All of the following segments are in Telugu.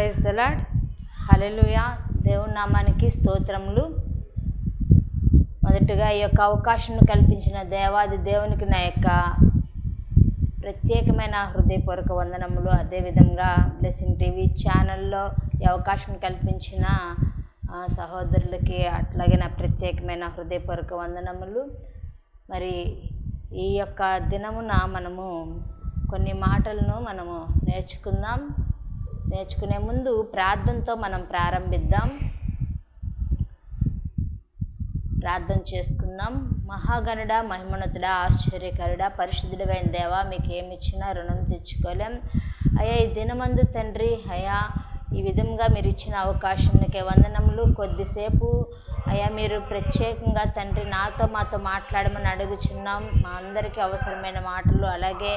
Praise the lord. హల్లెలూయా. దేవుని నామానికి స్తోత్రములు. మొదటగా ఈ యొక్క అవకాశం కల్పించిన దేవాది దేవునికి నా యొక్క ప్రత్యేకమైన హృదయపూర్వక వందనములు. అదేవిధంగా బ్లెస్సింగ్ టీవీ ఛానల్లో ఈ అవకాశం కల్పించిన సహోదరులకి అట్లాగే నా ప్రత్యేకమైన హృదయపూర్వక వందనములు. మరి ఈ యొక్క దినమున మనము కొన్ని మాటలను మనము నేర్చుకుందాం. నేర్చుకునే ముందు ప్రార్థనతో మనం ప్రారంభిద్దాం. ప్రార్థన చేసుకుందాం. మహాగణుడా, మహిమోన్నతుడా, ఆశ్చర్యకరుడా, పరిశుద్ధుడైన దేవా, మీకు ఏమి ఇచ్చినా రుణం తెచ్చుకోలేం అయ్యా. ఈ దినమందు తండ్రి అయ్యా, ఈ విధంగా మీరు ఇచ్చిన అవకాశానికే వందనములు. కొద్దిసేపు అయ్యా మీరు ప్రత్యేకంగా తండ్రి మాతో మాట్లాడమని అడుగుచున్నాం. మా అందరికీ అవసరమైన మాటలు, అలాగే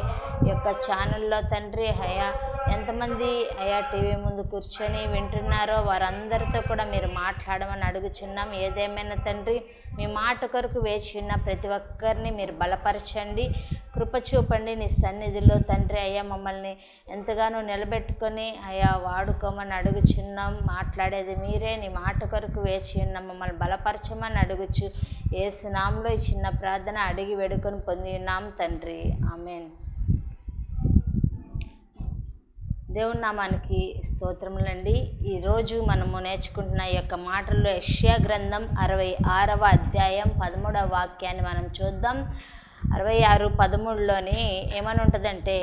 ఈ యొక్క ఛానల్లో తండ్రి అయ్యా ఎంతమంది అయ్యా టీవీ ముందు కూర్చొని వింటున్నారో వారందరితో కూడా మీరు మాట్లాడమని అడుగుచున్నాం. ఏదేమైనా తండ్రి మీ మాట కొరకు వేచి ఉన్న ప్రతి ఒక్కరిని మీరు బలపరచండి, కృప చూపండి. నీ సన్నిధిలో తండ్రి అయ్యా మమ్మల్ని ఎంతగానో నిలబెట్టుకొని అయ్యా వాడుకోమని అడుగుచున్నాం. మాట్లాడేది మీరే. నీ మాట కొరకు వేచి ఉన్నాం, మమ్మల్ని బలపరచమని అడుగుచు యేసు నామములో ఈ చిన్న ప్రార్థన అడిగి వేడుకొని పొంది ఉన్నాం తండ్రి, ఆమేన్. దేవుని నామానికి స్తోత్రములండి. ఈరోజు మనము నేర్చుకుంటున్న ఈ యొక్క మాటల్లో యెషయా గ్రంథం 66వ అధ్యాయం 13వ వాక్యాన్ని మనం చూద్దాం. 66:13లోని ఏమని ఉంటుందంటే,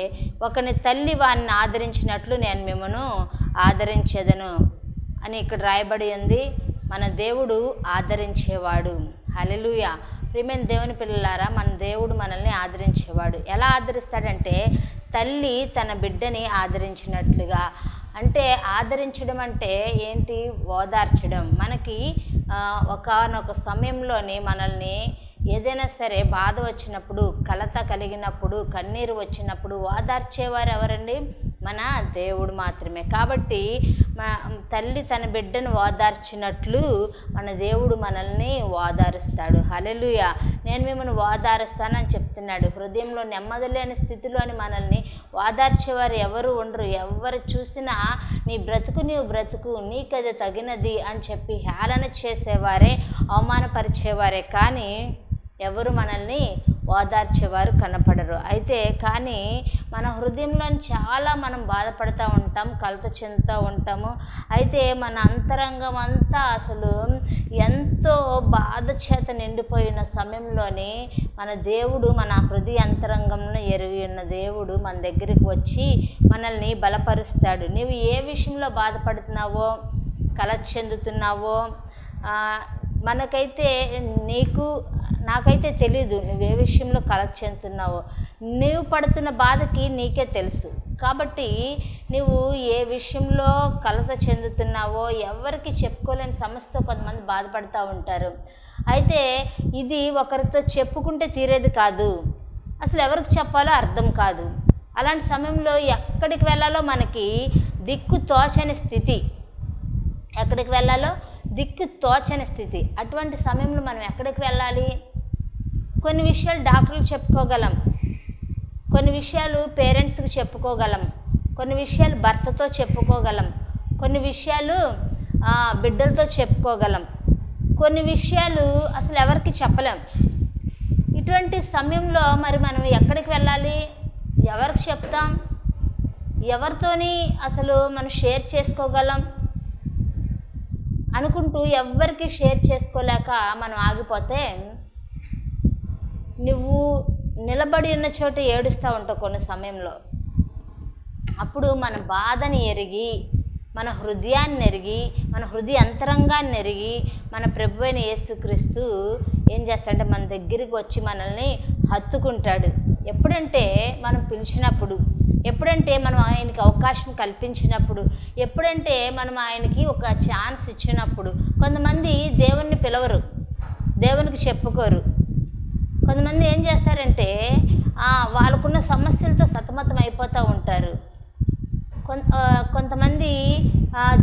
ఒకని తల్లి వారిని ఆదరించినట్లు నేను మిమ్మను ఆదరించేదను అని ఇక్కడ రాయబడి ఉంది. మన దేవుడు ఆదరించేవాడు. హల్లెలూయా. ప్రియమైన దేవుని పిల్లలారా, మన దేవుడు మనల్ని ఆదరించేవాడు. ఎలా ఆదరిస్తాడంటే తల్లి తన బిడ్డని ఆదరించినట్లుగా. అంటే ఆదరించడం అంటే ఏంటి? ఓదార్చడం. మనకి ఒకానొక సమయంలోని మనల్ని ఏదైనా సరే బాధ వచ్చినప్పుడు, కలత కలిగినప్పుడు, కన్నీరు వచ్చినప్పుడు ఓదార్చేవారు ఎవరండి? మన దేవుడు మాత్రమే. కాబట్టి తల్లి తన బిడ్డను ఓదార్చినట్లు మన దేవుడు మనల్ని ఓదారుస్తాడు. హల్లెలూయా. నేను మిమ్మల్ని ఓదారుస్తానని చెప్తున్నాడు. హృదయంలో నెమ్మది లేని స్థితిలోని మనల్ని ఓదార్చేవారు ఎవరు ఉండరు. ఎవరు చూసినా నీ బ్రతుకు నీవు బ్రతుకు, నీకది తగినది అని చెప్పి హేళన చేసేవారే, అవమానపరిచేవారే, కానీ ఎవరు మనల్ని ఓదార్చేవారు కనపడరు. అయితే కానీ మన హృదయంలో చాలా మనం బాధపడుతూ ఉంటాం, కలత చెందుతూ ఉంటాము. అయితే మన అంతరంగం అంతా అసలు ఎంతో బాధ చేత నిండిపోయిన సమయంలోని మన దేవుడు, మన హృదయ అంతరంగంలో ఎరిగి ఉన్న దేవుడు మన దగ్గరికి వచ్చి మనల్ని బలపరుస్తాడు. నీవు ఏ విషయంలో బాధపడుతున్నావో, కలత చెందుతున్నావో, నాకైతే తెలీదు నువ్వు ఏ విషయంలో కలత చెందుతున్నావో. నీవు పడుతున్న బాధకి నీకే తెలుసు. కాబట్టి నువ్వు ఏ విషయంలో కలత చెందుతున్నావో ఎవరికి చెప్పుకోలేని సమస్యతో కొంతమంది బాధపడుతూ ఉంటారు. అయితే ఇది ఒకరితో చెప్పుకుంటే తీరేది కాదు, అసలు ఎవరికి చెప్పాలో అర్థం కాదు. అలాంటి సమయంలో ఎక్కడికి వెళ్ళాలో మనకి దిక్కు తోచని స్థితి. ఎక్కడికి వెళ్ళాలో దిక్కు తోచని స్థితి. అటువంటి సమయంలో మనం ఎక్కడికి వెళ్ళాలి? కొన్ని విషయాలు డాక్టర్లు చెప్పుకోగలం, కొన్ని విషయాలు పేరెంట్స్కి చెప్పుకోగలం, కొన్ని విషయాలు భర్తతో చెప్పుకోగలం, కొన్ని విషయాలు బిడ్డలతో చెప్పుకోగలం, కొన్ని విషయాలు అసలు ఎవరికి చెప్పలేం. ఇటువంటి సమయంలో మరి మనం ఎక్కడికి వెళ్ళాలి? ఎవరికి చెప్తాం? ఎవరితోని అసలు మనం షేర్ చేసుకోగలం అనుకుంటూ ఎవ్వరికి షేర్ చేసుకోలేక మనం ఆగిపోతే నువ్వు నిలబడి ఉన్న చోట ఏడుస్తూ ఉంటావు కొన్ని సమయంలో. అప్పుడు మన బాధని ఎరిగి, మన హృదయాన్ని ఎరిగి, మన హృదయ అంతరంగాన్ని ఎరిగి మన ప్రభువైన యేసుక్రీస్తు ఏం చేస్తాడంటే మన దగ్గరికి వచ్చి మనల్ని హత్తుకుంటాడు. ఎప్పుడంటే మనం పిలిచినప్పుడు, ఎప్పుడంటే మనం ఆయనకి అవకాశం కల్పించినప్పుడు, ఎప్పుడంటే మనం ఆయనకి ఒక ఛాన్స్ ఇచ్చినప్పుడు. కొంతమంది దేవుణ్ణి పిలవరు, దేవునికి చెప్పుకోరు. కొంతమంది ఏం చేస్తారంటే వాళ్ళకున్న సమస్యలతో సతమతం అయిపోతూ ఉంటారు. కొంతమంది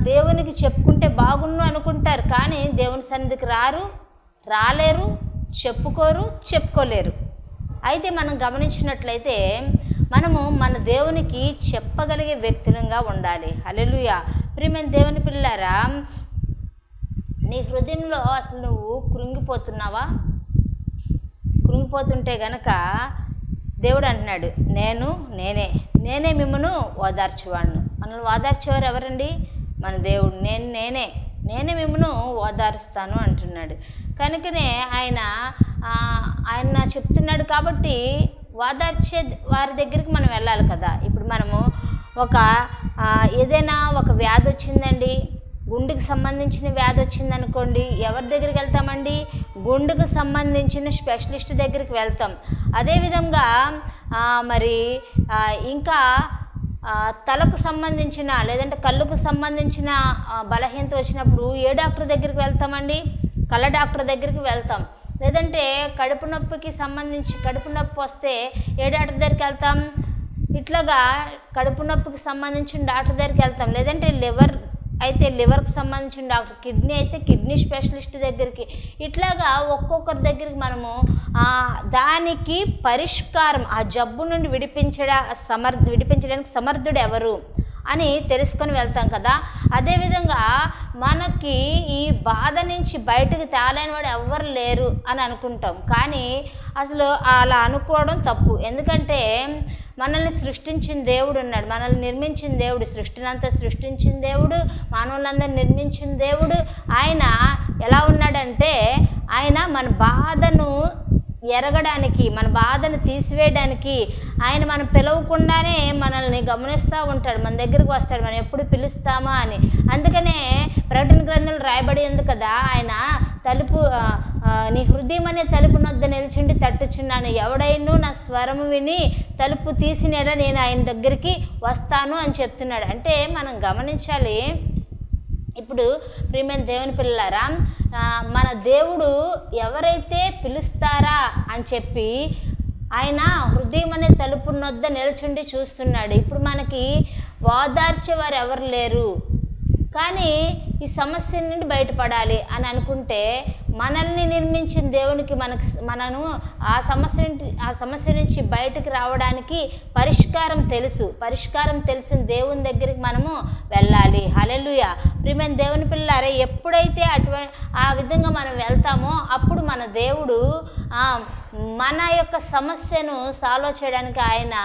దేవునికి చెప్పుకుంటే బాగున్ను అనుకుంటారు, కానీ దేవుని సన్నిధికి రాలేరు, చెప్పుకోలేరు. అయితే మనం గమనించినట్లయితే మనము మన దేవునికి చెప్పగలిగే వ్యక్తులంగా ఉండాలి. హల్లెలూయా. ప్రియమైన దేవుని పిల్లారా, నీ హృదయంలో అసలు నువ్వు కృంగిపోతున్నావా? కృంగిపోతుంటే గనక దేవుడు అంటున్నాడు, నేనే మిమ్మను ఓదార్చువాడును. మనల్ని ఓదార్చేవారు ఎవరండి? మన దేవుడు. నేనే మిమ్మను ఓదారుస్తాను అంటున్నాడు. కనుకనే ఆయన చెప్తున్నాడు కాబట్టి ఓదార్చే వారి దగ్గరికి మనం వెళ్ళాలి కదా. ఇప్పుడు మనము ఏదైనా ఒక వ్యాధి వచ్చిందండి, గుండెకి సంబంధించిన వ్యాధి వచ్చిందనుకోండి, ఎవరి దగ్గరికి వెళ్తామండి? గుండెకు సంబంధించిన స్పెషలిస్ట్ దగ్గరికి వెళ్తాం. అదేవిధంగా ఇంకా తలకు సంబంధించిన లేదంటే కళ్ళకు సంబంధించిన బలహీనత వచ్చినప్పుడు ఏ డాక్టర్ దగ్గరికి వెళ్తామండి? కళ్ళ డాక్టర్ దగ్గరికి వెళ్తాం. లేదంటే కడుపు నొప్పి వస్తే ఏ డాక్టర్ దగ్గరికి వెళ్తాం? ఇట్లాగా కడుపు నొప్పికి సంబంధించిన డాక్టర్ దగ్గరికి వెళ్తాం. లేదంటే లివర్కి సంబంధించిన డాక్టర్, కిడ్నీ అయితే కిడ్నీ స్పెషలిస్ట్ దగ్గరికి, ఇట్లాగా ఒక్కొక్కరి దగ్గరికి మనము దానికి పరిష్కారం, ఆ జబ్బు నుండి విడిపించడానికి సమర్థుడు ఎవరు అని తెలుసుకొని వెళ్తాం కదా. అదేవిధంగా మనకి ఈ బాధ నుంచి బయటకు తేలేని వాడు ఎవ్వరు లేరు అని అనుకుంటాం. కానీ అసలు అలా అనుకోవడం తప్పు. ఎందుకంటే మనల్ని సృష్టించిన దేవుడు ఉన్నాడు, మనల్ని నిర్మించిన దేవుడు, సృష్టినంతా సృష్టించిన దేవుడు, మానవులందరూ నిర్మించిన దేవుడు. ఆయన ఎలా ఉన్నాడంటే ఆయన మన బాధను ఎరగడానికి, మన బాధను తీసివేయడానికి ఆయన మనం పిలవకుండానే మనల్ని గమనిస్తూ ఉంటాడు, మన దగ్గరికి వస్తాడు, మనం ఎప్పుడు పిలుస్తామా అని. అందుకనే ప్రకటన గ్రంథంలో రాయబడి ఉంది కదా, ఆయన నీ హృదయం అనే తలుపు నొద్ద నిలిచిండి తట్టుచున్నాను, ఎవడైనా నా స్వరము విని తలుపు తీసినేలా నేను ఆయన దగ్గరికి వస్తాను అని చెప్తున్నాడు. అంటే మనం గమనించాలి. ఇప్పుడు ప్రియమైన దేవుని పిల్లలారా, మన దేవుడు ఎవరైతే పిలుస్తారా అని చెప్పి ఆయన హృదయం అనే తలుపు నొద్ద నిల్చుండి చూస్తున్నాడు. ఇప్పుడు మనకి ఓదార్చేవారు ఎవరు లేరు, కానీ ఈ సమస్య నుండి బయటపడాలి అని అనుకుంటే మనల్ని నిర్మించిన దేవునికి మనను ఆ సమస్య నుంచి బయటకు రావడానికి పరిష్కారం తెలిసిన దేవుని దగ్గరికి మనము వెళ్ళాలి. హల్లెలూయా. ప్రియమైన దేవుని పిల్లారే, ఎప్పుడైతే ఆ విధంగా మనం వెళ్తామో అప్పుడు మన దేవుడు మన యొక్క సమస్యను సాల్వ్ చేయడానికి ఆయన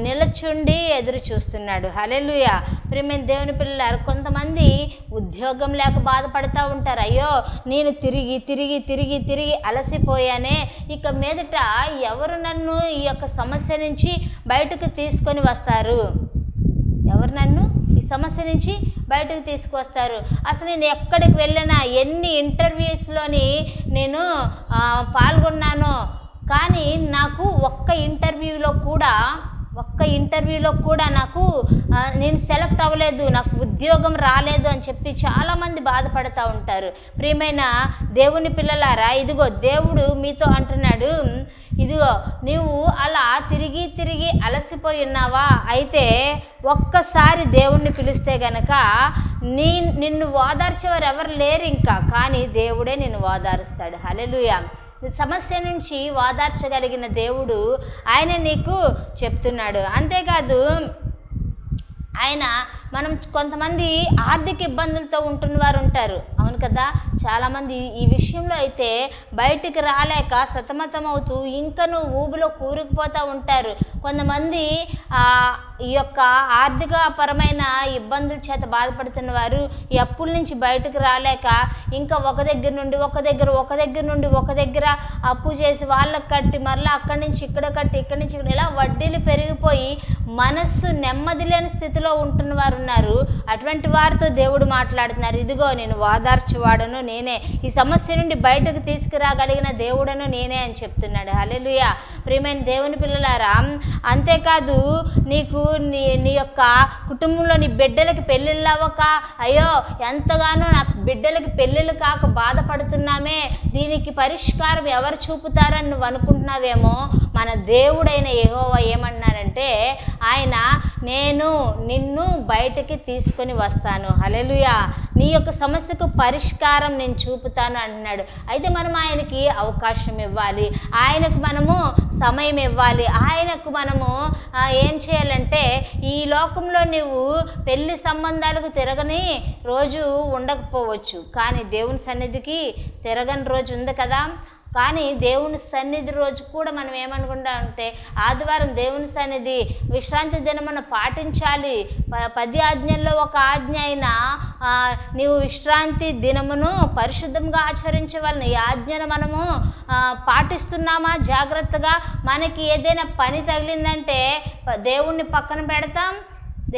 నిలచుండి ఎదురు చూస్తున్నాడు. హల్లెలూయా. ప్రియమైన దేవుని పిల్లారు, కొంతమంది ఉద్యోగం లేక బాధపడుతూ ఉంటారు. అయ్యో నేను తిరిగి అలసిపోయానే, ఇక మీదట ఎవరు నన్ను ఈ యొక్క సమస్య నుంచి బయటకు తీసుకొని వస్తారు? ఎవరు నన్ను ఈ సమస్య నుంచి బయటకు తీసుకువస్తారు? అసలు నేను ఎక్కడికి వెళ్ళినా, ఎన్ని ఇంటర్వ్యూస్లోని నేను పాల్గొన్నానో, కానీ నాకు ఒక్క ఇంటర్వ్యూలో కూడా నాకు నేను సెలెక్ట్ అవ్వలేదు, నాకు ఉద్యోగం రాలేదు అని చెప్పి చాలామంది బాధపడుతూ ఉంటారు. ప్రియమైన దేవుని పిల్లలారా, ఇదిగో దేవుడు మీతో అంటున్నాడు, ఇదిగో నీవు అలా తిరిగి అలసిపోయి ఉన్నావా? అయితే ఒక్కసారి దేవుణ్ణి పిలిస్తే గనక నిన్ను ఓదార్చేవారు ఎవరు లేరు ఇంకా, కానీ దేవుడే నిన్ను ఓదారుస్తాడు. హల్లెలూయా. సమస్య నుంచి ఓదార్చగలిగిన దేవుడు ఆయన నీకు చెప్తున్నాడు. అంతేకాదు మనం కొంతమంది ఆర్థిక ఇబ్బందులతో ఉంటున్న వారు ఉంటారు, అవును కదా. చాలామంది ఈ విషయంలో అయితే బయటికి రాలేక సతమతమవుతూ ఇంకనూ ఊబిలో కూరుకుపోతూ ఉంటారు. కొంతమంది ఈ యొక్క ఆర్థికపరమైన ఇబ్బందుల చేత బాధపడుతున్న వారు ఈ అప్పుల నుంచి బయటకు రాలేక ఇంకా ఒక దగ్గర నుండి ఒక దగ్గర అప్పు చేసి వాళ్ళకి కట్టి మరలా అక్కడి నుంచి ఇక్కడ కట్టి ఇక్కడి నుంచి ఇక్కడ ఇలా వడ్డీలు పెరిగిపోయి మనస్సు నెమ్మది లేని స్థితిలో ఉంటున్న వారు ఉన్నారు. అటువంటి వారితో దేవుడు మాట్లాడుతున్నారు, ఇదిగో నేను ఓదార్చువాడను నేనే, ఈ సమస్య నుండి బయటకు తీసుకురాగలిగిన దేవుడను నేనే అని చెప్తున్నాడు. హల్లెలూయా. ప్రియమైన దేవుని పిల్లలారా, అంతేకాదు నీకు నీ యొక్క కుటుంబంలో నీ బిడ్డలకి పెళ్ళిళ్ళు అవ్వక, అయ్యో ఎంతగానో నా బిడ్డలకి పెళ్ళిళ్ళు కాక బాధపడుతున్నామే, దీనికి పరిష్కారం ఎవరు చూపుతారని నువ్వు అనుకుంటున్నావేమో, మన దేవుడైన యెహోవా ఏమన్నారంటే ఆయన నేను నిన్ను బయటికి తీసుకొని వస్తాను. హల్లెలూయా. నీ యొక్క సమస్యకు పరిష్కారం నేను చూపుతాను అంటున్నాడు. అయితే మనం ఆయనకి అవకాశం ఇవ్వాలి, ఆయనకు మనము సమయం ఇవ్వాలి. ఆయనకు మనము ఏం చేయాలంటే, ఈ లోకంలో నువ్వు పెళ్లి సంబంధాలకు తిరగని రోజు ఉండకపోవచ్చు, కానీ దేవుని సన్నిధికి తిరగని రోజు ఉంది కదా. కానీ దేవుని సన్నిధి రోజు కూడా మనం ఏమనుకుంటామంటే, ఆదివారం దేవుని సన్నిధి విశ్రాంతి దినమును పాటించాలి. 10 ఆజ్ఞల్లో ఒక ఆజ్ఞ అయినా నీవు విశ్రాంతి దినమును పరిశుద్ధంగా ఆచరించవలన. ఈ ఆజ్ఞను మనము పాటిస్తున్నామా జాగ్రత్తగా? మనకి ఏదైనా పని తగిలిందంటే దేవుణ్ణి పక్కన పెడతాం,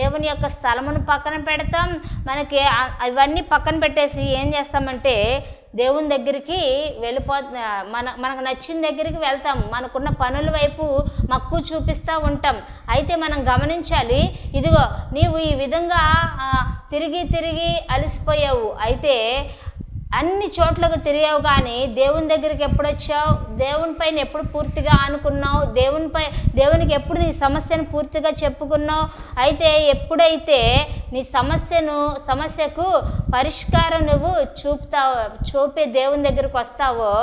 దేవుని యొక్క స్థలమును పక్కన పెడతాం. మనకి ఇవన్నీ పక్కన పెట్టేసి ఏం చేస్తామంటే దేవుని దగ్గరికి మనకు నచ్చిన దగ్గరికి వెళ్తాం, మనకున్న పనుల వైపు మక్కువ చూపిస్తూ ఉంటాం. అయితే మనం గమనించాలి, ఇదిగో నీవు ఈ విధంగా తిరిగి తిరిగి అలసిపోయావు, అయితే అన్ని చోట్లకు తిరిగావు, కానీ దేవుని దగ్గరికి ఎప్పుడు వచ్చావు? దేవుని పైన ఎప్పుడు పూర్తిగా ఆనుకున్నావు? దేవునికి ఎప్పుడు నీ సమస్యను పూర్తిగా చెప్పుకున్నావు? అయితే ఎప్పుడైతే నీ సమస్యకు పరిష్కారం నువ్వు చూపే దేవుని దగ్గరికి వస్తావో,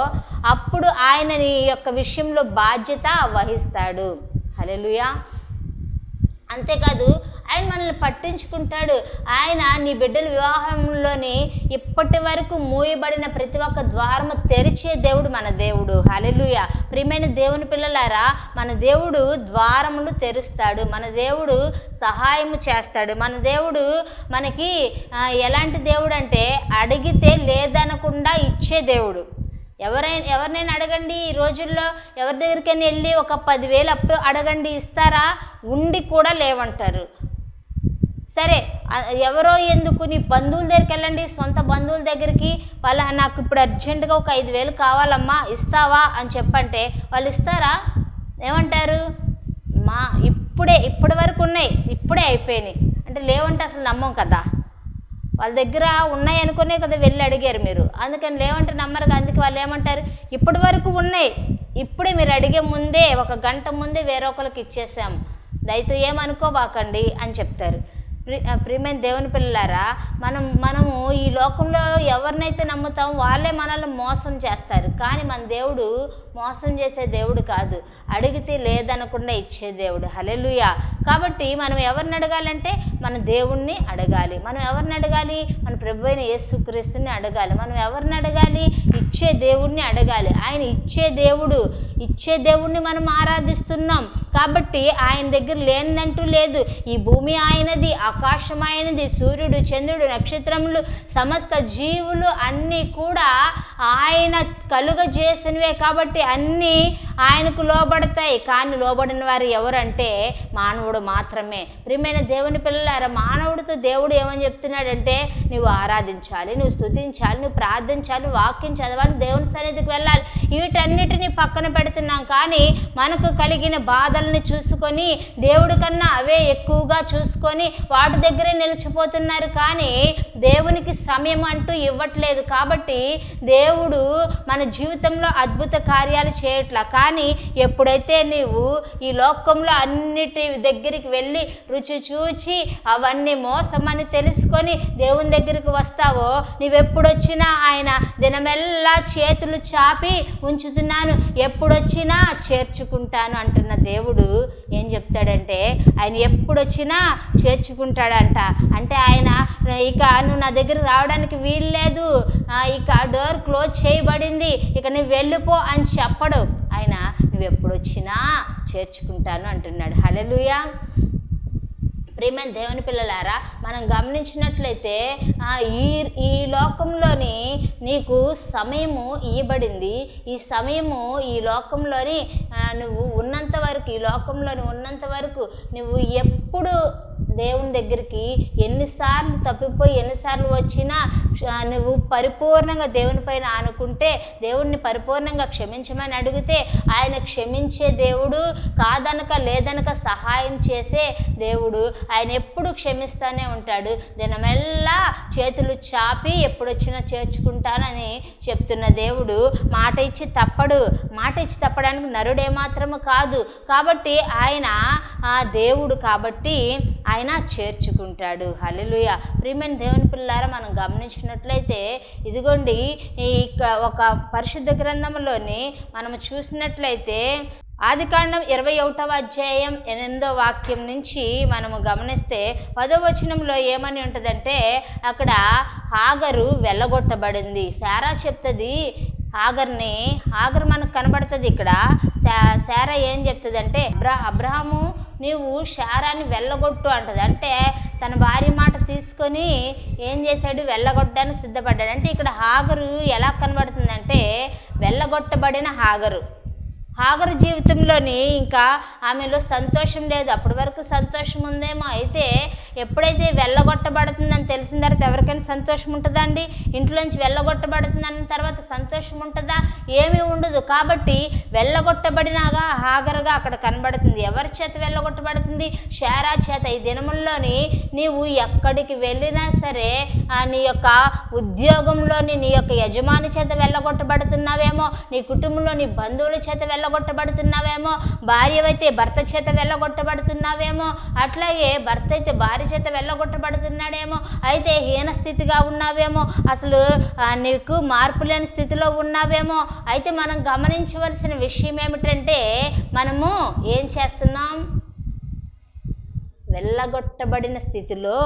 అప్పుడు ఆయన నీ యొక్క విషయంలో బాధ్యత వహిస్తాడు. హల్లెలూయా. అంతేకాదు, ఆయన మనల్ని పట్టించుకుంటాడు. ఆయన నీ బిడ్డల వివాహంలోని ఇప్పటి వరకు మూయబడిన ప్రతి ఒక్క ద్వారము తెరిచే దేవుడు మన దేవుడు. హల్లెలూయా. ప్రియమైన దేవుని పిల్లలారా, మన దేవుడు ద్వారములు తెరుస్తాడు, మన దేవుడు సహాయము చేస్తాడు. మన దేవుడు మనకి ఎలాంటి దేవుడు అంటే, అడిగితే లేదనకుండా ఇచ్చే దేవుడు. ఎవరినైనా అడగండి, ఈ రోజుల్లో ఎవరి దగ్గరికైనా వెళ్ళి ఒక 10,000 అప్పు అడగండి, ఇస్తారా? ఉండి కూడా లేవంటారు. సరే, ఎవరో ఎందుకు, నీ బంధువుల దగ్గరికి వెళ్ళండి, సొంత బంధువుల దగ్గరికి, నాకు ఇప్పుడు అర్జెంటుగా ఒక 5,000 కావాలమ్మా, ఇస్తావా అని చెప్పంటే వాళ్ళు ఇస్తారా? ఏమంటారు? ఇప్పటి వరకు ఉన్నాయి, ఇప్పుడే అయిపోయినాయి అంటే లేవంటే అసలు నమ్మం కదా. వాళ్ళ దగ్గర ఉన్నాయి అనుకునే కదా వెళ్ళి అడిగారు మీరు, అందుకని లేవంటే నమ్మరు. అందుకే వాళ్ళు ఏమంటారు? ఇప్పటి వరకు ఉన్నాయి, ఇప్పుడే మీరు అడిగే ముందే 1 గంట ముందే వేరే ఒకరికి ఇచ్చేసాం, దయతో ఏమనుకోబాకండి అని చెప్తారు. ప్రియమైన దేవుని పిల్లలారా, మనము ఈ లోకంలో ఎవరినైతే నమ్ముతాం వాళ్ళే మనల్ని మోసం చేస్తారు, కానీ మన దేవుడు మోసం చేసే దేవుడు కాదు, అడిగితే లేదనకుండా ఇచ్చే దేవుడు. హల్లెలూయా. కాబట్టి మనం ఎవరిని అడగాలంటే మన దేవుణ్ణి అడగాలి. మనం ఎవరిని అడగాలి? మన ప్రభువైన యేసుక్రీస్తుని అడగాలి. మనం ఎవరిని అడగాలి? ఇచ్చే దేవుణ్ణి అడగాలి. ఆయన ఇచ్చే దేవుణ్ణి మనం ఆరాధిస్తున్నాం కాబట్టి ఆయన దగ్గర లేనిదంటూ లేదు. ఈ భూమి ఆయనది, ఆకాశం ఆయనది, సూర్యుడు, చంద్రుడు, నక్షత్రములు, సమస్త జీవులు అన్నీ కూడా ఆయన కలుగజేసినవే కాబట్టి అన్నీ ఆయనకు లోబడతాయి. కానీ లోబడిన వారు ఎవరంటే మానవుడు మాత్రమే. ప్రియమైన దేవుని పిల్లలారా, మానవుడితో దేవుడు ఏమని చెప్తున్నాడంటే, నువ్వు ఆరాధించాలి, నువ్వు స్తుతించాలి, నువ్వు ప్రార్థించాలి, వాక్యం చదవాలి, దేవుని సన్నిధికి వెళ్ళాలి. వీటన్నిటిని పక్కన పెడుతున్నాం, కానీ మనకు కలిగిన బాధల్ని చూసుకొని దేవుడి కన్నా అవే ఎక్కువగా చూసుకొని వాటి దగ్గరే నిలిచిపోతున్నారు, కానీ దేవునికి సమయం అంటూ ఇవ్వట్లేదు. కాబట్టి దేవుడు మన జీవితంలో అద్భుత కార్యాలు చేయట్లా. కానీ ఎప్పుడైతే నీవు ఈ లోకంలో అన్నిటి దగ్గరికి వెళ్ళి రుచి చూచి అవన్నీ మోసమని తెలుసుకొని దేవుని దగ్గరికి వస్తావో, నువ్వెప్పుడొచ్చినా ఆయన దినమెల్లా చేతులు చాపి ఉంచుతున్నాను, ఎప్పుడొచ్చినా చేర్చుకుంటాను అంటున్న దేవుడు ఏం చెప్తాడంటే, ఆయన ఎప్పుడొచ్చినా చేర్చుకుంటాడంట. అంటే ఆయన ఇక నువ్వు నా దగ్గర రావడానికి వీల్లేదు, ఇక డోర్ క్లోజ్ చేయబడింది, ఇక నువ్వు వెళ్ళిపో అని చెప్పడు. ఆయన నువ్వు ఎప్పుడొచ్చినా చేర్చుకుంటాను అంటున్నాడు. హల్లెలూయా. ప్రియమైన దేవుని పిల్లలారా, మనం గమనించినట్లయితే ఈ లోకంలోని నీకు సమయము ఇవ్వబడింది. ఈ సమయము ఈ లోకంలోని నువ్వు ఉన్నంత వరకు, ఈ లోకంలోని ఉన్నంత వరకు నువ్వు ఎప్పుడు దేవుని దగ్గరికి ఎన్నిసార్లు తప్పిపోయి ఎన్నిసార్లు వచ్చినా నువ్వు పరిపూర్ణంగా దేవుని పైన ఆనుకుంటే, దేవుణ్ణి పరిపూర్ణంగా క్షమించమని అడిగితే ఆయన క్షమించే దేవుడు, కాదనక లేదనక సహాయం చేసే దేవుడు. ఆయన ఎప్పుడు క్షమిస్తానే ఉంటాడు. దినమెల్లా చేతులు చాపి ఎప్పుడొచ్చినా చేర్చుకుంటానని చెప్తున్న దేవుడు మాట ఇచ్చి తప్పడు. మాట ఇచ్చి తప్పడానికి నరుడే మాత్రము కాదు. కాబట్టి ఆయన దేవుడు కాబట్టి ఆయన చేర్చుకుంటాడు. హల్లెలూయా. ప్రియమైన దేవుని పిల్లారా, మనం గమనించినట్లయితే ఇదిగోండి ఇక్కడ ఒక పరిశుద్ధ గ్రంథంలోని మనము చూసినట్లయితే ఆదికాండం 21వ అధ్యాయం 8వ వాక్యం నుంచి మనము గమనిస్తే 10వ వచనంలో ఏమని ఉంటుందంటే, అక్కడ హాగరు వెళ్ళగొట్టబడింది. శారా చెప్తుంది హాగర్ మనకు కనబడుతుంది. ఇక్కడ శారా ఏం చెప్తుందంటే, అబ్రహాము నీవు శారాని వెళ్ళగొట్టు అంటది. అంటే తన భార్య మాట తీసుకొని ఏం చేశాడు, వెళ్ళగొట్టడానికి సిద్ధపడ్డాడు. అంటే ఇక్కడ హాగరు ఎలా కనబడుతుందంటే వెళ్ళగొట్టబడిన హాగరు జీవితంలోని ఇంకా ఆమెలో సంతోషం లేదు. అప్పటి వరకు సంతోషం ఉందేమో, అయితే ఎప్పుడైతే వెళ్ళగొట్టబడుతుందని తెలిసిన తర్వాత ఎవరికైనా సంతోషం ఉంటుందా అండి? ఇంట్లోంచి వెళ్ళగొట్టబడుతుందన్న తర్వాత సంతోషం ఉంటుందా? ఏమీ ఉండదు. కాబట్టి వెళ్ళగొట్టబడినాగా హాగరుగా అక్కడ కనబడుతుంది. ఎవరి చేత వెళ్ళగొట్టబడుతుంది? శారా చేత. ఈ దినముల్లోని నీవు ఎక్కడికి వెళ్ళినా సరే నీ యొక్క ఉద్యోగంలోని నీ యొక్క యజమాని చేత వెళ్ళగొట్టబడుతున్నావేమో, నీ కుటుంబంలో నీ బంధువుల చేత వెళ్ళగొట్టబడుతున్నావేమో, భార్యవైతే భర్త చేత వెళ్ళగొట్టబడుతున్నావేమో, అట్లాగే భర్త అయితే భార్య చేత వెళ్ళగొట్టబడుతున్నాడేమో, అయితే హీన స్థితిగా ఉన్నావేమో, అసలు నీకు మార్పు లేని స్థితిలో ఉన్నావేమో. అయితే మనం గమనించవలసిన విషయం ఏమిటంటే, మనము ఏం చేస్తున్నాం? వెళ్ళగొట్టబడిన స్థితిలో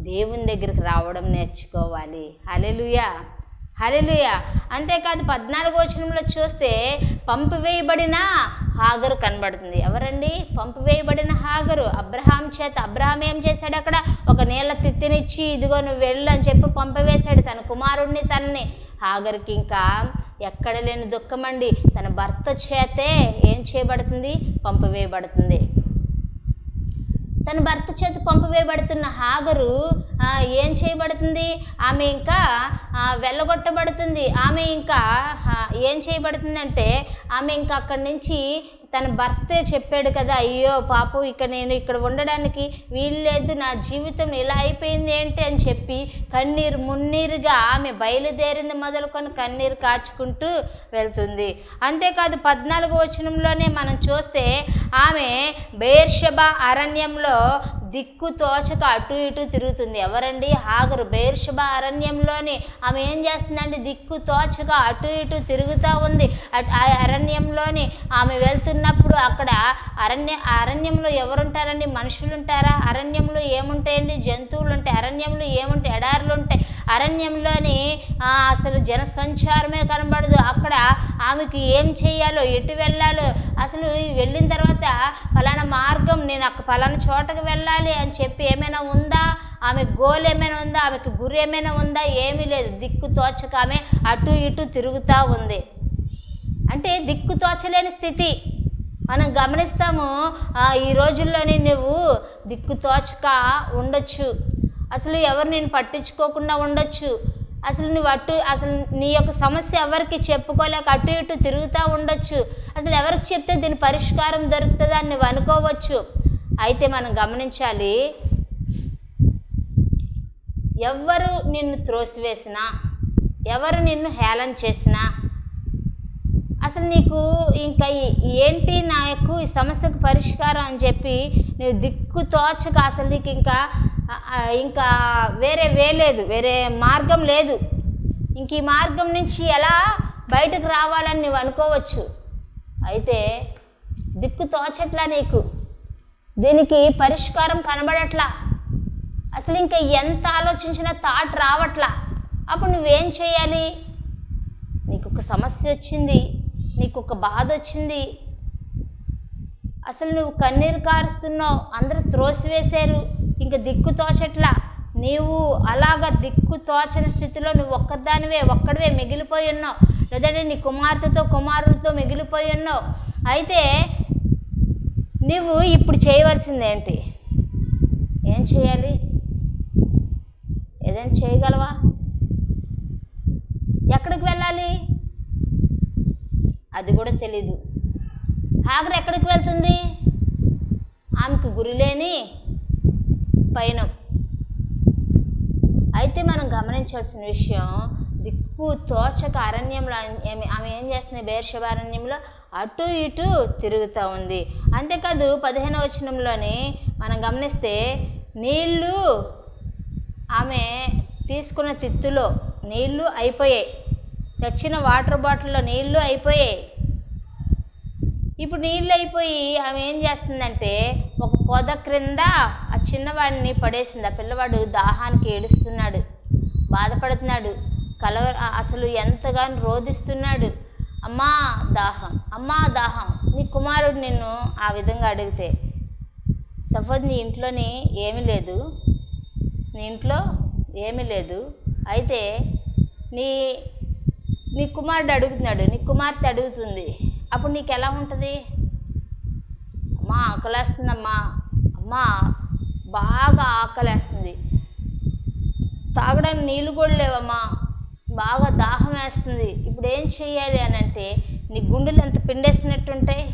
దేవుని దగ్గరికి రావడం నేర్చుకోవాలి. హల్లెలూయా. అంతేకాదు 14వ వచనంలో చూస్తే పంపివేయబడిన హాగరు కనబడుతుంది. ఎవరండి పంపివేయబడిన హాగరు? అబ్రహాం చేత. అబ్రహాం ఏం చేశాడు? అక్కడ ఒక నీళ్ళ తిత్తినిచ్చి ఇదిగో నువ్వు వెళ్ళు అని చెప్పి పంపివేశాడు తన కుమారుడిని. తనని హాగర్కి ఇంకా ఎక్కడ లేని దుఃఖమండి. తన భర్త చేతే ఏం చేయబడుతుంది? పంపివేయబడుతుంది. తన భర్త చేత పంపివేయబడుతున్న హాగరు ఏం చేయబడుతుంది? ఆమె ఇంకా వెళ్ళగొట్టబడుతుంది. ఆమె ఇంకా ఏం చేయబడుతుందంటే, ఆమె ఇంకా అక్కడి నుంచి తన భర్తే చెప్పాడు కదా, అయ్యో పాపం ఇక నేను ఇక్కడ ఉండడానికి వీల్లేదు, నా జీవితం ఇలా అయిపోయింది ఏంటి అని చెప్పి కన్నీరు మున్నీరుగా ఆమె బయలుదేరింది మొదలుకొని కన్నీరు కాచుకుంటూ వెళ్తుంది. అంతేకాదు 14వ వచనంలోనే మనం చూస్తే ఆమె బెయేర్షెబా అరణ్యంలో దిక్కు తోచక అటు ఇటు తిరుగుతుంది. ఎవరండి? హాగరు. బెయేర్షెబా అరణ్యంలోని ఆమె ఏం చేస్తుందండి? దిక్కు తోచక అటు ఇటు తిరుగుతూ ఉంది. ఆ అరణ్యంలోని ఆమె వెళ్తున్నప్పుడు అక్కడ అరణ్యంలో ఎవరుంటారండి? మనుషులు ఉంటారా? అరణ్యంలో ఏముంటాయండి? జంతువులు ఉంటాయి. అరణ్యంలో ఏముంటాయి? ఎడారులు ఉంటాయి. అరణ్యంలోని అసలు జనసంచారమే కనబడదు. అక్కడ ఆమెకు ఏం చేయాలో, ఎటు వెళ్ళాలో, అసలు వెళ్ళిన తర్వాత ఫలానా మార్గం, నేను ఫలానా చోటకు వెళ్ళాలి అని చెప్పి ఏమైనా ఉందా? ఆమె గోల్ ఏమైనా ఉందా? ఆమెకు గురి ఏమైనా ఉందా? ఏమీ లేదు. దిక్కు తోచక ఆమె అటు ఇటు తిరుగుతూ ఉంది. అంటే దిక్కు తోచలేని స్థితి మనం గమనిస్తాము. ఈ రోజుల్లోని నువ్వు దిక్కు తోచక ఉండొచ్చు. అసలు ఎవరు నేను పట్టించుకోకుండా ఉండొచ్చు. అసలు నీ యొక్క సమస్య ఎవరికి చెప్పుకోలేక అటు ఇటు తిరుగుతూ ఉండొచ్చు. అసలు ఎవరికి చెప్తే దీని పరిష్కారం దొరుకుతుందా అని నువ్వు అనుకోవచ్చు. అయితే మనం గమనించాలి, ఎవరు నిన్ను త్రోసివేసినా, ఎవరు నిన్ను హేళన చేసినా, అసలు నీకు ఇంకా ఏంటి నాకు ఈ సమస్యకు పరిష్కారం అని చెప్పి నువ్వు దిక్కు తోచక అసలు నీకు ఇంకా వేరే లేదు, వేరే మార్గం లేదు. ఇంక ఈ మార్గం నుంచి ఎలా బయటకు రావాలని నువ్వు అనుకోవచ్చు. అయితే దిక్కు తోచట్లా, నీకు దీనికి పరిష్కారం కనబడట్లా, అసలు ఇంకా ఎంత ఆలోచించినా థాట్ రావట్లా. అప్పుడు నువ్వేం చేయాలి? నీకు ఒక సమస్య వచ్చింది, నీకు ఒక బాధ వచ్చింది, అసలు నువ్వు కన్నీరు కారుస్తున్నావు, అందరూ త్రోసివేశారు, ఇంకా దిక్కు తోచట్లా. నీవు అలాగా దిక్కు తోచని స్థితిలో నువ్వు ఒక్కడివే మిగిలిపోయి ఉన్నావు, లేదంటే నీ కుమారుడితో మిగిలిపోయి ఉన్నావు. అయితే నువ్వు ఇప్పుడు చేయవలసింది ఏంటి? ఏం చేయాలి? ఏదైనా చేయగలవా? ఎక్కడికి వెళ్ళాలి? అది కూడా తెలీదు. హాగర్ ఎక్కడికి వెళ్తుంది? ఆమెకు గురిలేని పయనం. అయితే మనం గమనించాల్సిన విషయం, దిక్కు తోచక అరణ్యంలో ఆమె ఏం చేస్తుంది? బెయేర్షెబా అరణ్యంలో అటు ఇటు తిరుగుతూ ఉంది. అంతేకాదు 15వ వచనంలోని మనం గమనిస్తే నీళ్ళు ఆమె తీసుకున్న తిత్తులో నీళ్ళు అయిపోయాయి, తెచ్చిన వాటర్ బాటిల్లో నీళ్ళు అయిపోయాయి. ఇప్పుడు నీళ్ళు అయిపోయి ఆమె ఏం చేస్తుందంటే ఒక పొద క్రింద ఆ చిన్నవాడిని పడేసింది. ఆ పిల్లవాడు దాహానికి ఏడుస్తున్నాడు, బాధపడుతున్నాడు, అసలు ఎంతగానో రోధిస్తున్నాడు. అమ్మా దాహం, అమ్మా దాహం. నీ కుమారుడు నిన్ను ఆ విధంగా అడిగితే, సపోజ్ నీ ఇంట్లోని ఏమీ లేదు, నీ ఇంట్లో ఏమీ లేదు, అయితే నీ కుమారుడు అడుగుతున్నాడు, నీ కుమార్తె అడుగుతుంది, అప్పుడు నీకు ఎలా ఉంటుంది? అమ్మా ఆకలేస్తుందమ్మా, అమ్మా బాగా ఆకలేస్తుంది, తాగడానికి నీళ్ళు కూడా లేవమ్మా, బాగా దాహం వేస్తుంది, ఇప్పుడు ఏం చెయ్యాలి అని అంటే నీ గుండెలు ఎంత పిండేసినట్టుంటాయి.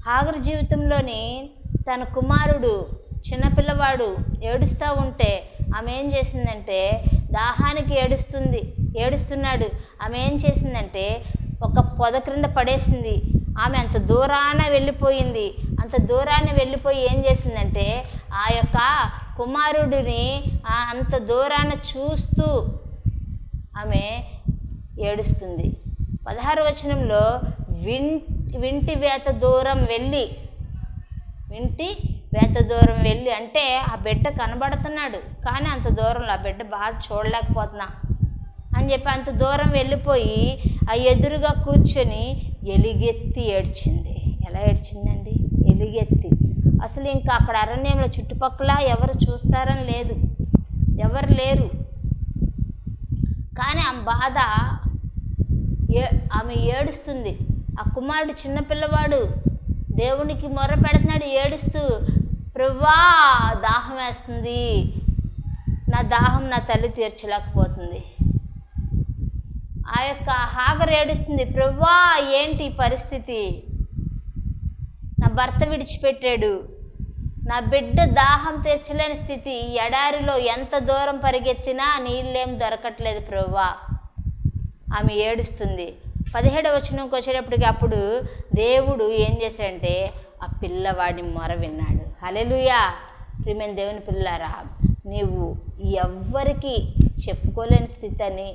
హాగరు జీవితంలోని తన కుమారుడు చిన్నపిల్లవాడు ఏడుస్తూ ఉంటే ఆమె ఏం చేసిందంటే, దాహానికి ఏడుస్తున్నాడు, ఆమె ఏం చేసిందంటే ఒక పొద క్రింద పడేసింది. ఆమె అంత దూరాన వెళ్ళిపోయింది. అంత దూరాన వెళ్ళిపోయి ఏం చేసిందంటే ఆ యొక్క కుమారుడిని అంత దూరాన చూస్తూ ఆమె ఏడుస్తుంది. 16వ వచనంలో వింటి వేత దూరం వెళ్ళి అంటే ఆ బిడ్డ కనబడుతున్నాడు, కానీ అంత దూరంలో ఆ బిడ్డ బాధ చూడలేకపోతున్నా అని చెప్పి అంత దూరం వెళ్ళిపోయి ఆ ఎదురుగా కూర్చొని ఎలుగెత్తి ఏడ్చింది. ఎలా ఏడ్చిందండి? ఎలుగెత్తి. అసలు ఇంకా అక్కడ అరణ్యంలో చుట్టుపక్కల ఎవరు చూస్తారని లేదు, ఎవరు లేరు, కానీ ఆ బాధ ఆమె ఏడుస్తుంది. ఆ కుమారుడు చిన్నపిల్లవాడు దేవునికి మొర్ర పెడుతున్నాడు ఏడుస్తూ, ప్రభువా దాహం వేస్తుంది, నా దాహం నా తల్లి తీర్చలేకపోతుంది. ఆ యొక్క హాగరు ఏడుస్తుంది, ప్రభువా ఏంటి పరిస్థితి, నా భర్త విడిచిపెట్టాడు, నా బిడ్డ దాహం తీర్చలేని స్థితి, ఎడారిలో ఎంత దూరం పరిగెత్తినా నీళ్ళేం దొరకట్లేదు ప్రభువా. ఆమె ఏడుస్తుంది. 17వ వచనంకి వచ్చేటప్పటికి అప్పుడు దేవుడు ఏం చేశాడంటే ఆ పిల్లవాడి మొర విన్నాడు. హల్లెలూయా. ప్రియమైన దేవుని పిల్లారా, నీవు ఎవ్వరికి చెప్పుకోలేని స్థితి అని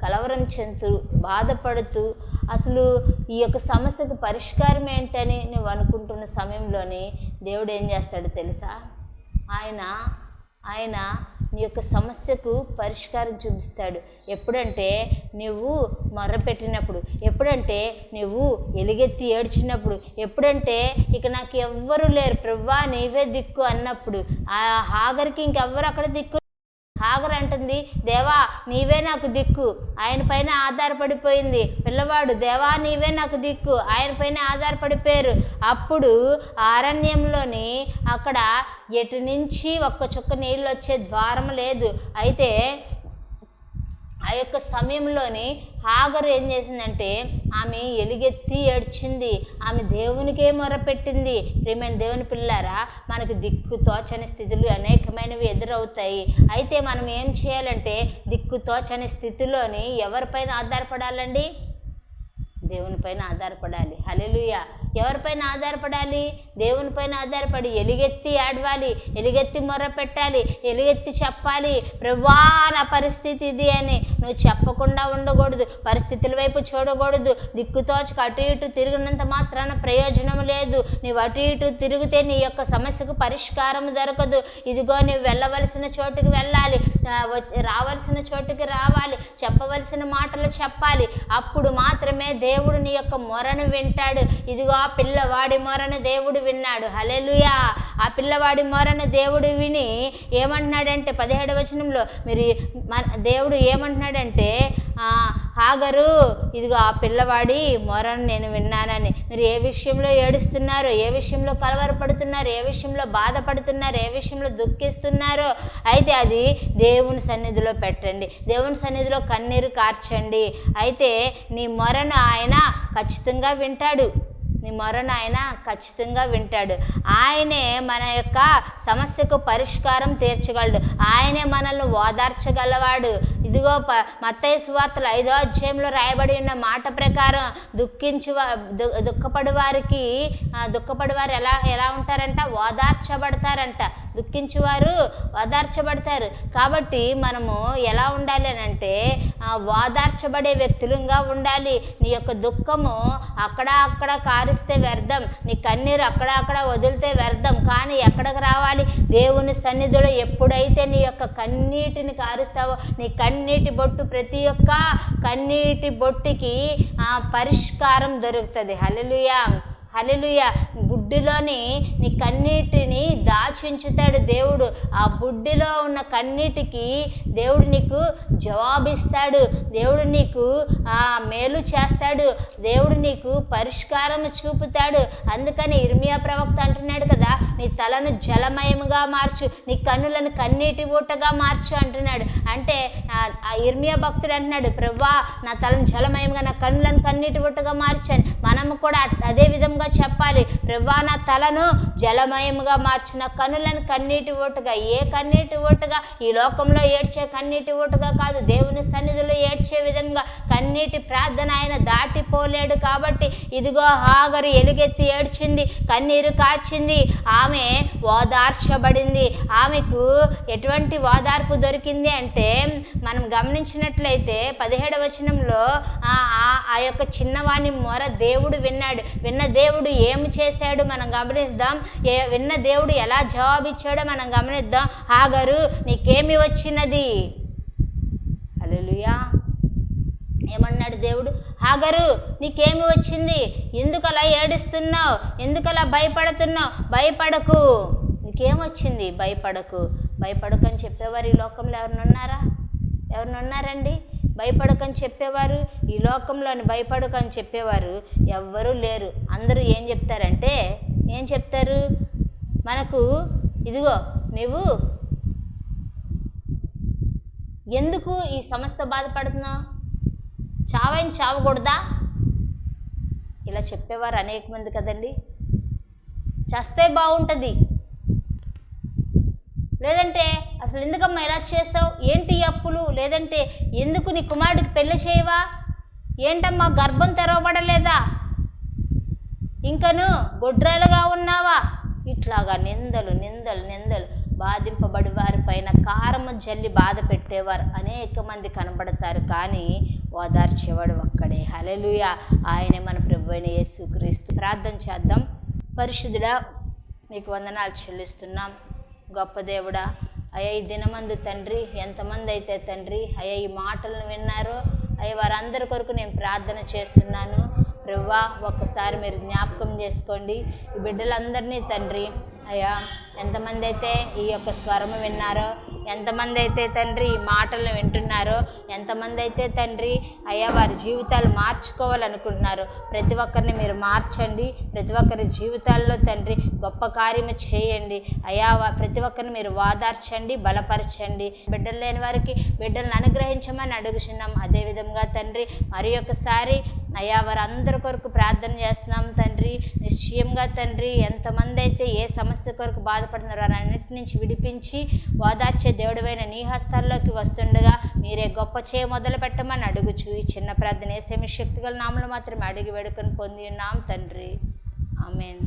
కలవరం చెందుతూ బాధపడుతూ అసలు ఈ యొక్క సమస్యకు పరిష్కారం ఏంటని నువ్వు అనుకుంటున్న సమయంలోని దేవుడు ఏం చేస్తాడో తెలుసా? ఆయన నీ యొక్క సమస్యకు పరిష్కారం చూపిస్తాడు. ఎప్పుడంటే నువ్వు మొర్రపెట్టినప్పుడు, ఎప్పుడంటే నువ్వు ఎలుగెత్తి ఏడ్చినప్పుడు, ఎప్పుడంటే ఇక నాకు ఎవ్వరూ లేరు ప్రభువా నీవే దిక్కు అన్నప్పుడు. ఆ హాగర్కి ఇంకెవ్వరు అక్కడ దిక్కు. హాగర్ అంటుంది, దేవా నీవే నాకు దిక్కు, ఆయన పైన ఆధారపడిపోయింది. పిల్లవాడు, దేవా నీవే నాకు దిక్కు, ఆయన పైన ఆధారపడిపోయారు. అప్పుడు అరణ్యంలోని అక్కడ ఎటు నుంచి ఒక్క చుక్క నీళ్ళు వచ్చే ద్వారం లేదు. అయితే ఆ యొక్క సమయంలోని హాగరు ఏం చేసిందంటే ఆమె ఎలుగెత్తి ఏడ్చింది, ఆమె దేవునికే మొరపెట్టింది. ప్రియమైన దేవుని పిల్లారా, మనకు దిక్కు తోచని స్థితులు అనేకమైనవి ఎదురవుతాయి. అయితే మనం ఏం చేయాలంటే దిక్కు తోచని స్థితిలోని ఎవరిపైన ఆధారపడాలండి? దేవునిపైన ఆధారపడాలి. హల్లెలూయా. ఎవరిపైన ఆధారపడాలి? దేవునిపైన ఆధారపడి ఎలుగెత్తి ఆడవాలి, ఎలుగెత్తి మొర్ర పెట్టాలి, ఎలుగెత్తి చెప్పాలి, ప్రభువా నా పరిస్థితి ఇది అని. నువ్వు చెప్పకుండా ఉండకూడదు, పరిస్థితుల వైపు చూడకూడదు. దిక్కుతోచక అటు ఇటు తిరిగినంత మాత్రాన ప్రయోజనం లేదు. నీవు అటు ఇటు తిరిగితే నీ యొక్క సమస్యకు పరిష్కారం దొరకదు. ఇదిగో నువ్వు వెళ్ళవలసిన చోటుకి వెళ్ళాలి, రావలసిన చోటుకి రావాలి, చెప్పవలసిన మాటలు చెప్పాలి. అప్పుడు మాత్రమే దేవుడు నీ యొక్క మొరను వింటాడు. ఇదిగో ఆ పిల్లవాడి మొరను దేవుడు విన్నాడు. హల్లెలూయా. ఆ పిల్లవాడి మొరను దేవుడు విని ఏమంటున్నాడంటే 17వ వచనంలో దేవుడు ఏమంటున్నాడంటే హాగరు ఇదిగో ఆ పిల్లవాడి మొరను నేను విన్నానని. మీరు ఏ విషయంలో ఏడుస్తున్నారో, ఏ విషయంలో కలవరపడుతున్నారు, ఏ విషయంలో బాధపడుతున్నారు, ఏ విషయంలో దుఃఖిస్తున్నారో అయితే అది దేవుని సన్నిధిలో పెట్టండి, దేవుని సన్నిధిలో కన్నీరు కార్చండి. అయితే నీ మొరను ఆయన ఖచ్చితంగా వింటాడు, నీ మొరను ఆయన ఖచ్చితంగా వింటాడు. ఆయనే మన యొక్క సమస్యకు పరిష్కారం తీర్చగలడు, ఆయనే మనల్ని ఓదార్చగలవాడు. ఇదిగో మత్తయి సువార్తలు 5వ అధ్యాయంలో రాయబడి ఉన్న మాట ప్రకారం దుఃఖపడి వారు ఎలా ఉంటారంట? ఓదార్చబడతారంట. దుఃఖించేవారు ఓదార్చబడతారు. కాబట్టి మనము ఎలా ఉండాలి అని అంటే ఓదార్చబడే వ్యక్తులుగా ఉండాలి. నీ యొక్క దుఃఖము అక్కడ కారిస్తే వ్యర్థం, నీ కన్నీరు అక్కడ వదిలితే వ్యర్థం. కానీ ఎక్కడికి రావాలి? దేవుని సన్నిధిలో ఎప్పుడైతే నీ యొక్క కన్నీటిని కారుస్తావో, నీ కన్నీటి బొట్టు, ప్రతి ఒక్క కన్నీటి బొట్టుకి పరిష్కారం దొరుకుతుంది. హల్లెలూయా, హల్లెలూయా. బుడ్డిలోని నీ కన్నీటిని దాచుంచుతాడు దేవుడు. ఆ బుడ్డిలో ఉన్న కన్నీటికి దేవుడు నీకు జవాబిస్తాడు. దేవుడు నీకు మేలు చేస్తాడు. దేవుడు నీకు పరిష్కారం చూపుతాడు. అందుకని ఇర్మియా ప్రవక్త అంటున్నాడు కదా, నీ తలను జలమయముగా మార్చు, నీ కన్నులను కన్నీటి ఊటగా మార్చు అంటున్నాడు. అంటే ఆ ఇర్మియా భక్తుడు అంటున్నాడు, ప్రభువా నా తలను జలమయంగా, నా కన్నులను కన్నీటి ఊటగా మార్చాను. మనము కూడా అదే విధంగా చెప్పాలి, ప్రభువా నా తలను జలమయముగా మార్చిన, కన్నులను కన్నీటి ఊటగా. ఏ కన్నీటి ఊటగా? ఈ లోకంలో ఏడ్చే కన్నీటి ఊటగా కాదు, దేవుని సన్నిధిలో ఏడ్చే విధంగా. కన్నీటి ప్రార్థన ఆయన దాటిపోలేడు. కాబట్టి ఇదిగో హాగరు ఎలుగెత్తి ఏడ్చింది, కన్నీరు కార్చింది, ఆమె ఓదార్చబడింది. ఆమెకు ఎటువంటి ఓదార్పు దొరికింది అంటే, మనం గమనించినట్లయితే 17వ వచనంలో ఆ యొక్క చిన్నవాణి మొర దేవుడు విన్నాడు. విన్న దేవుడు ఏమి చేశాడు మనం గమనిద్దాం. విన్న దేవుడు ఎలా జవాబిచ్చాడో మనం గమనిద్దాం. హాగరు నీకేమి వచ్చినది? హల్లెలూయా. ఏమన్నాడు దేవుడు? హాగరు నీకేమి వచ్చింది? ఎందుకు అలా ఏడుస్తున్నావు? ఎందుకు అలా భయపడుతున్నావు? భయపడకు, నీకేమొచ్చింది? భయపడకు. భయపడకు అని చెప్పేవారు ఈ లోకంలో ఎవరినున్నారా? ఎవరినున్నారండి భయపడకని చెప్పేవారు? ఈ లోకంలోని భయపడకని చెప్పేవారు ఎవ్వరూ లేరు. అందరూ ఏం చెప్తారంటే, ఏం చెప్తారు? మనకు ఇదిగో నువ్వు ఎందుకు ఈ సమస్త బాధపడుతున్నావు? చావైన చావకూడదా? ఇలా చెప్పేవారు అనేక మంది కదండి. చస్తే బాగుంటుంది, లేదంటే అసలు ఎందుకమ్మా ఇలా చేసావు, ఏంటి అప్పులు, లేదంటే ఎందుకు నీ కుమారుడికి పెళ్లి చేయవా, ఏంటమ్మా గర్భం తెరవబడలేదా, ఇంకను గొడ్రాలుగా ఉన్నావా? ఇట్లాగా నిందలు నిందలు నిందలు బాధింపబడి వారి పైన కారము జల్లి బాధ పెట్టేవారు అనేక మంది కనబడతారు. కానీ ఓదార్చేవాడు ఒక్కడే. హల్లెలూయా. ఆయనే మన ప్రభువైన యేసుక్రీస్తు. ప్రార్థన చేద్దాం. పరిశుద్ధుడా, మీకు వందనాలు చెల్లిస్తున్నాం. గొప్ప దేవుడా, అయ్యా ఈ దినమందు తండ్రి ఎంతమంది అయితే తండ్రి అయ్యా ఈ మాటలను విన్నారో అయ్యా వారందరి కొరకు నేను ప్రార్థన చేస్తున్నాను. ప్రభువా ఒక్కసారి మీరు జ్ఞాపకం చేసుకోండి ఈ బిడ్డలందరినీ తండ్రి. అయ్యా ఎంతమంది అయితే ఈ యొక్క స్వరము విన్నారో, ఎంతమంది అయితే తండ్రి ఈ మాటలను వింటున్నారో, ఎంతమంది అయితే తండ్రి అయ్యా వారి జీవితాలు మార్చుకోవాలనుకుంటున్నారు, ప్రతి ఒక్కరిని మీరు మార్చండి. ప్రతి ఒక్కరి జీవితాల్లో తండ్రి గొప్ప కార్యము చేయండి అయ్యా. ప్రతి ఒక్కరిని మీరు వాదార్చండి, బలపరచండి. బిడ్డలు లేని వారికి బిడ్డలను అనుగ్రహించమని అడుగుచున్నాం. అదేవిధంగా తండ్రి మరి ఒకసారి అయ్యా వారందరి కొరకు ప్రార్థన చేస్తున్నాం తండ్రి. నిశ్చయంగా తండ్రి ఎంతమంది అయితే ఏ సమస్య కొరకు బాధపడుతున్నారో అన్నిటి నుంచి విడిపించి ఓదార్చే దేవుడివైన నీ హస్తాల్లోకి వస్తుండగా మీరే గొప్ప చేయ మొదలు పెట్టమని అడుగుచు ఈ చిన్న ప్రార్థన యేసు శక్తి గల నామములో మాత్రమే అడిగి వేడుకొని పొంది ఉన్నాం తండ్రి. ఆమేన్.